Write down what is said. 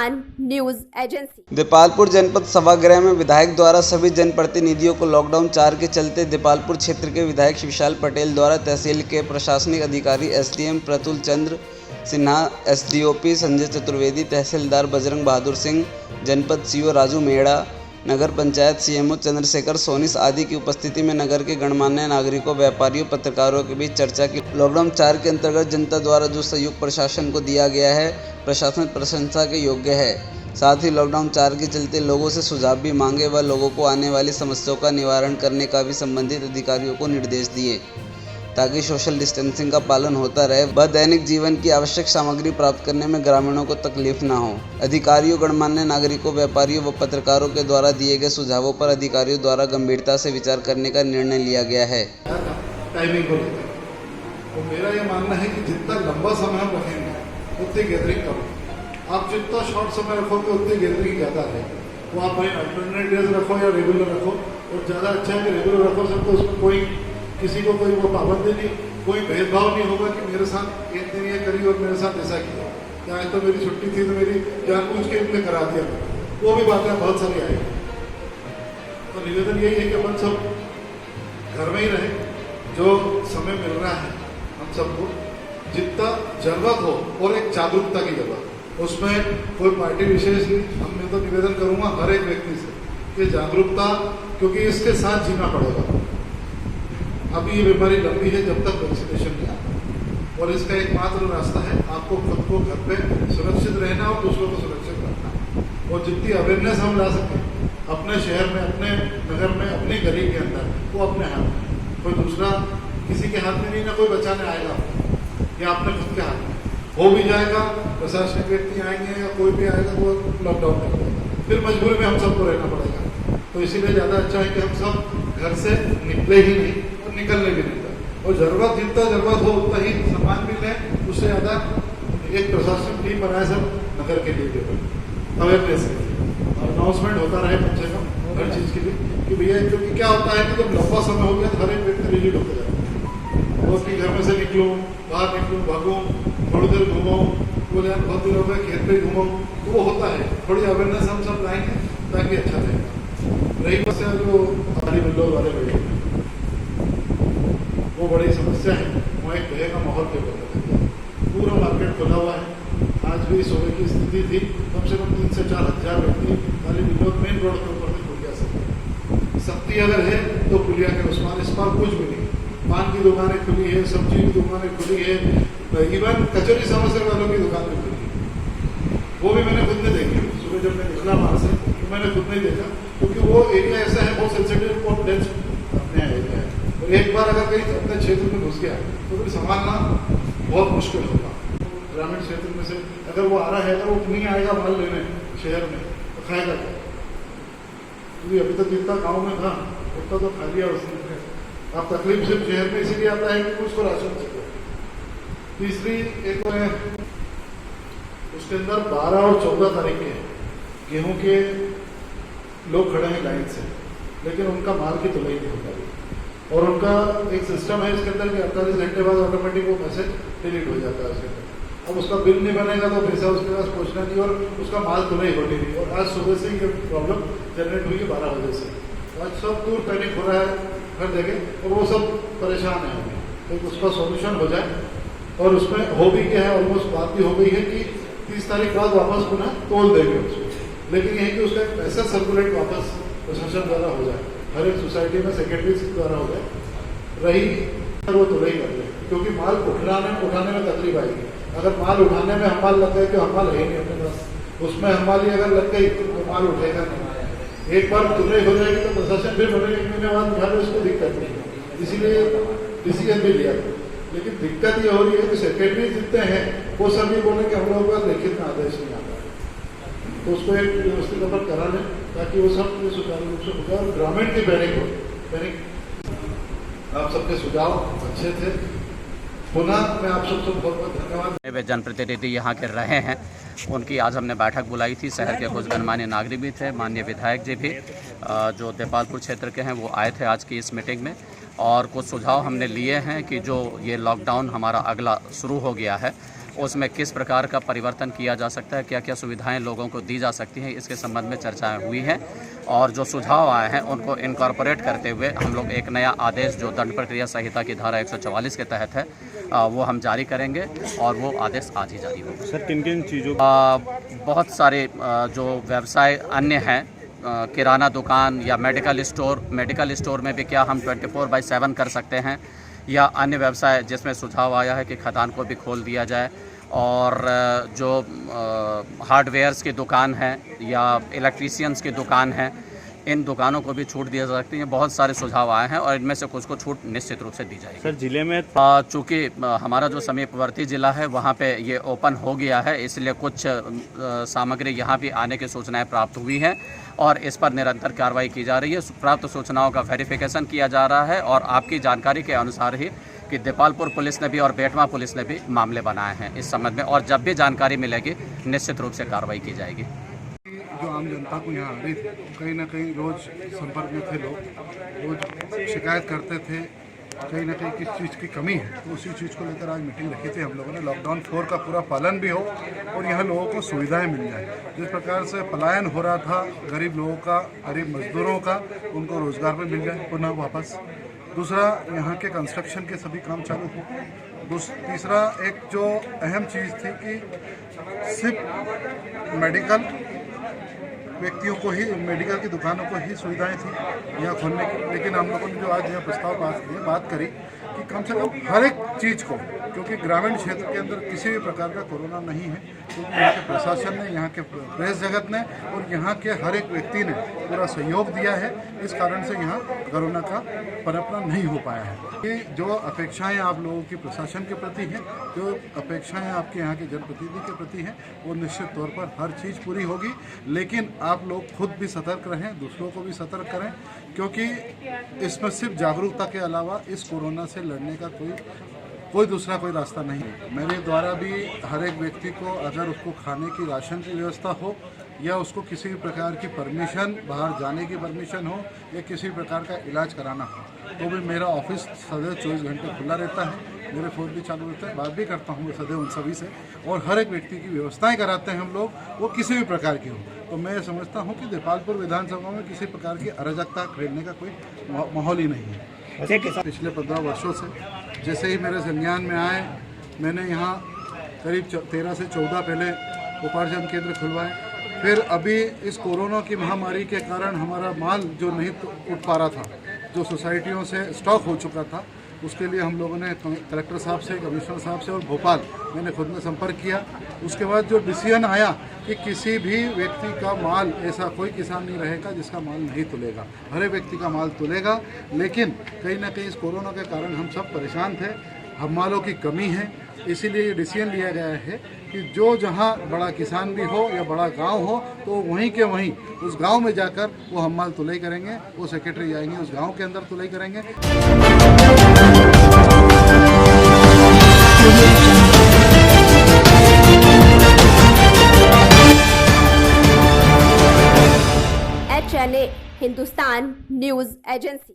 वर्तमान news agency. Depalpur जनपद सभागृह में विधायक द्वारा सभी जनप्रतिनिधियों को लॉकडाउन 4 के चलते देपालपुर क्षेत्र के विधायक विशाल पटेल द्वारा तहसील के प्रशासनिक अधिकारी एसडीएम प्रतुल चंद्र सिन्हा, एसडीओपी संजय चतुर्वेदी, तहसीलदार बजरंग बहादुर सिंह, जनपद सीओ राजू मेड़ा, नगर पंचायत सीएमओ चंद्रशेखर सोनिस आदि की उपस्थिति में नगर के गणमान्य नागरिकों, व्यापारियों, पत्रकारों के बीच चर्चा की। लॉकडाउन 4 के अंतर्गत जनता द्वारा जो सहयोग प्रशासन को दिया गया है, प्रशासन प्रशंसा के योग्य है। साथ ही लॉकडाउन 4 के चलते लोगों से सुझाव भी मांगे व लोगों को आने वाली समस्याओं का निवारण करने का भी संबंधित अधिकारियों को निर्देश दिए, ताकि सोशल डिस्टेंसिंग का पालन होता रहे व दैनिक जीवन की आवश्यक सामग्री प्राप्त करने में ग्रामीणों को तकलीफ न हो। अधिकारियों, गणमान्य नागरिकों, व्यापारियों व पत्रकारों के द्वारा दिए गए सुझावों पर अधिकारियों द्वारा गंभीरता से विचार करने का निर्णय लिया गया है। टाइमिंग को लेकर तो मेरा ये मानना है कि जितना लंबा समय हम रखेंगे उतनी गैदरिंग कम। आप जितना शॉर्ट समय रखोगे उतनी गैदरिंग ज़्यादा है। वो आप भाई अल्टरनेट डेज रखो या रेगुलर रखो, और ज़्यादा अच्छा है कि रेगुलर रखो सब, तो उसमें कोई किसी को कोई वो पाबंदी नहीं, कोई भेदभाव नहीं होगा कि मेरे साथ एक दिन ये करी और मेरे साथ ऐसा किया, या आज तो मेरी छुट्टी थी तो मेरी जानबूझ के इनने करा दिया, वो भी बातें बहुत सारी आएगी। तो निवेदन यही है कि अपन सब घर में ही रहें। जो समय मिल रहा है हम सबको जितना जरूरत हो, और एक जागरूकता की जरूरत, उसमें कोई पार्टी विशेष नहीं। मैं तो निवेदन करूंगा हर एक व्यक्ति से कि जागरूकता, क्योंकि इसके साथ जीना पड़ेगा। अभी ये बीमारी लंबी है जब तक वैक्सीनेशन नहीं आता, और इसका एकमात्र रास्ता है आपको खुद को घर पे सुरक्षित रहना और दूसरों को सुरक्षित रखना। और जितनी अवेयरनेस हम ला सकें अपने शहर में, अपने नगर में, अपनी गली के अंदर, वो अपने हाथ में, कोई दूसरा किसी के हाथ में नहीं, ना कोई बचाने आएगा, या अपने खुद के हाथ में हो भी जाएगा। प्रशासनिक व्यक्ति आएंगे या कोई भी आएगा वो लॉकडाउन कर देगा, फिर मजबूरी में हम सबको रहना पड़ेगा। तो इसीलिए ज़्यादा अच्छा है कि हम सब घर से निकले ही नहीं और निकलने भी नहीं, और ज़रूरत जितना ज़रूरत हो उतना ही सामान भी लें। उससे ज़्यादा एक प्रशासन टीम बनाए सब नगर के लिए, अवेयरनेस अनाउंसमेंट होता रहे कम से कम हर चीज़ के लिए कि भैया, क्योंकि क्या होता है कि जब लंबा समय हो गया तो हर एक व्यक्ति रिलीज होता जाता है। वो अपने घर में से निकलूँ, बाहर निकलूँ, भागूँ, थोड़ी देर घूमो, बोले बहुत दिन हो गए खेत पे घूमो, तो वो होता है। थोड़ी अवेयरनेस हम सब लाएंगे ताकि अच्छा रहेगा। रही बात से जो हमारी बिल्डोर वाले बैठे, वो बड़ी समस्या है। वहाँ एक भय का माहौल पे बदल है। पूरा मार्केट खुला हुआ है। आज भी सुबह की स्थिति थी, कम से कम 3 से 4 हज़ार व्यक्ति खाली बिल्डोर मेन रोड के ऊपर खुल जा सकते। सख्ती अगर है तो पुलिया के उस्मान इस बार कुछ भी नहीं। पान की दुकानें खुली है, सब्जी की दुकानें खुली है, इवन कचौरी समोसे वालों की दुकान भी खुली है। वो भी मैंने खुद ने देखी। सुबह जब मैं निकला वहाँ से तो मैंने खुद नहीं देखा, क्योंकि वो एरिया ऐसा है, बहुत सेंसिटिव और डेंस अपने एरिया है, और एक बार अगर कहीं अपने क्षेत्र में घुस गया तो फिर संभालना बहुत मुश्किल होगा। ग्रामीण क्षेत्र में से अगर वो आ रहा है, अगर वो नहीं आएगा माल लेने शहर में, तो खाएगा क्या? क्योंकि अभी तक जितना गाँव में था उतना तो खा लिया उसने। अब तकलीफ सिर्फ शहर में इसीलिए आता है कि उसको राशन चाहिए। तीसरी एक उसके अंदर 12 और 14 तारीख के गेहूं के लोग खड़े हैं लाइन से, लेकिन उनका माल की तुलाई नहीं हो पा रही। और उनका एक सिस्टम है इसके अंदर कि 48 घंटे बाद ऑटोमेटिक वो मैसेज डिलीट हो जाता है उसके अंदर। अब उसका बिल नहीं बनेगा तो पैसा उसके पास पहुँचना नहीं, और उसका माल तुलाई होती नहीं। और आज सुबह से ये प्रॉब्लम जनरेट हुई है 12 बजे से। आज सब दूर पैनिक हो रहा है हर जगह, और वो सब परेशान है अभी। तो उसका सॉल्यूशन हो जाए, और उसमें हो भी क्या है, ऑलमोस्ट बात भी हो गई है कि 30 तारीख बाद वापस पुनः तोल देंगे उसको। लेकिन यही कि उसका एक मैसेज सर्कुलेट वापस प्रशासन द्वारा हो जाए, हर एक सोसाइटी में सेक्रेटरीज द्वारा हो जाए। रही वो तुलाई कर ले, क्योंकि माल उठाने में तकलीफ आएगी। अगर माल उठाने में हमाल लग गए तो हमाल है नहीं अपने पास, उसमें हमाली अगर लग गई तो माल उठेगा नहीं। एक बार तुलाई हो जाएगी तो प्रशासन फिर बोलेगा 1 महीने बाद उठा ले, उसको दिक्कत नहीं। इसीलिए डिसीजन भी लिया। लेकिन दिक्कत ये हो रही है कि सेक्रेटरी जितने हैं वो सभी बोले कि हम लोगों का लिखित में आदेश नहीं आता है, तो उसको एक व्यवस्थित अपन करा लें ताकि वो सब सुचारू रूप से होगा। और ग्रामीण की पैनिक हो। आप सबके सुझाव अच्छे थे। पुनः मैं आप सबको बहुत बहुत धन्यवाद। वे जनप्रतिनिधि यहाँ के रहे हैं, उनकी आज हमने बैठक बुलाई थी। शहर के कुछ गणमान्य नागरिक भी थे, माननीय विधायक जी भी जो देपालपुर क्षेत्र के हैं वो आए थे आज की इस मीटिंग में, और कुछ सुझाव हमने लिए हैं कि जो ये लॉकडाउन हमारा अगला शुरू हो गया है उसमें किस प्रकार का परिवर्तन किया जा सकता है, क्या क्या सुविधाएं लोगों को दी जा सकती हैं, इसके संबंध में चर्चाएं हुई हैं और जो सुझाव आए हैं उनको इनकॉर्पोरेट करते हुए हम लोग एक नया आदेश जो दंड प्रक्रिया संहिता की धारा 144 के तहत है वो हम जारी करेंगे और वो आदेश आज ही जारी होगा। सर किन किन चीज़ों बहुत सारे जो व्यवसाय अन्य हैं, किराना दुकान या मेडिकल स्टोर में भी क्या हम 24/7 कर सकते हैं, या अन्य व्यवसाय जिसमें सुझाव आया है कि खदान को भी खोल दिया जाए, और जो हार्डवेयर्स की दुकान है या इलेक्ट्रीशियंस की दुकान है, इन दुकानों को भी छूट दी जा सकती है। बहुत सारे सुझाव आए हैं और इनमें से कुछ को छूट निश्चित रूप से दी जाएगी। सर जिले में चूँकि हमारा जो समीपवर्ती ज़िला है वहाँ पे ये ओपन हो गया है, इसलिए कुछ सामग्री यहाँ भी आने की सूचनाएं प्राप्त हुई हैं और इस पर निरंतर कार्रवाई की जा रही है। प्राप्त सूचनाओं का वेरिफिकेशन किया जा रहा है और आपकी जानकारी के अनुसार ही कि देपालपुर पुलिस ने भी और बेटवा पुलिस ने भी मामले बनाए हैं इस संबंध में, और जब भी जानकारी मिलेगी निश्चित रूप से कार्रवाई की जाएगी। जो आम जनता को यहाँ आ रही थी, कहीं ना कहीं रोज़ संपर्क में थे लोग, रोज़ शिकायत करते थे कहीं ना कहीं किस चीज़ की कमी है, तो उसी चीज़ को लेकर आज मीटिंग रखी थी हम लोगों ने। लॉकडाउन 4 का पूरा पालन भी हो और यहाँ लोगों को सुविधाएं मिल जाए। जिस प्रकार से पलायन हो रहा था गरीब लोगों का, गरीब मजदूरों का, उनको रोज़गार भी मिल जाए पुनः वापस। दूसरा, यहाँ के कंस्ट्रक्शन के सभी काम चालू हो। तीसरा, एक जो अहम चीज़ थी कि सिर्फ मेडिकल व्यक्तियों को ही, मेडिकल की दुकानों को ही सुविधाएं थी यहाँ खोलने की, लेकिन हम लोगों ने जो आज यह प्रस्ताव पास किया, बात करी कि कम से कम हर एक चीज़ को, क्योंकि ग्रामीण क्षेत्र के अंदर किसी भी प्रकार का कोरोना नहीं है, क्योंकि यहाँ के प्रशासन ने, यहाँ के प्रेस जगत ने और यहाँ के हर एक व्यक्ति ने पूरा सहयोग दिया है। इस कारण से यहाँ कोरोना का पनपना नहीं हो पाया है। ये जो अपेक्षाएं आप लोगों की प्रशासन के प्रति हैं, जो अपेक्षाएं आपके यहाँ के जनप्रतिनिधि के प्रति हैं, वो निश्चित तौर पर हर चीज़ पूरी होगी। लेकिन आप लोग खुद भी सतर्क रहें, दूसरों को भी सतर्क करें, क्योंकि इसमें सिर्फ जागरूकता के अलावा इस कोरोना से लड़ने का कोई दूसरा कोई रास्ता नहीं है। मेरे द्वारा भी हर एक व्यक्ति को, अगर उसको खाने की, राशन की व्यवस्था हो या उसको किसी भी प्रकार की परमिशन, बाहर जाने की परमिशन हो या किसी प्रकार का इलाज कराना हो, तो भी मेरा ऑफिस सदैव 24 घंटे खुला रहता है। मेरे फ़ोन भी चालू रहता है, बात भी करता हूँ सदैव उन सभी से, और हर एक व्यक्ति की व्यवस्थाएं कराते हैं हम लोग, वो किसी भी प्रकार की हो। तो मैं समझता हूँ कि देपालपुर विधानसभा में किसी प्रकार की अराजकता खेलने का कोई माहौल ही नहीं है। पिछले 15 वर्षों से जैसे ही मेरे संज्ञान में आए, मैंने यहाँ करीब 13 से 14 पहले उपार्जन केंद्र खुलवाए। फिर अभी इस कोरोना की महामारी के कारण हमारा माल जो नहीं उठ पा रहा था, जो सोसाइटियों से स्टॉक हो चुका था, उसके लिए हम लोगों ने कलेक्टर साहब से, कमिश्नर साहब से और भोपाल मैंने खुद में संपर्क किया। उसके बाद जो डिसीजन आया कि किसी भी व्यक्ति का माल, ऐसा कोई किसान नहीं रहेगा जिसका माल नहीं तुलेगा, हर एक व्यक्ति का माल तुलेगा। लेकिन कहीं ना कहीं इस कोरोना के कारण हम सब परेशान थे, हम मालों की कमी है, इसीलिए ये डिसीजन लिया गया है कि जो जहाँ बड़ा किसान भी हो या बड़ा गांव हो, तो वहीं के वहीं उस गांव में जाकर वो हम माल तुलाई करेंगे। वो सेक्रेटरी जाएंगे उस गांव के अंदर तुलाई करेंगे। HNA Hindustan news agency.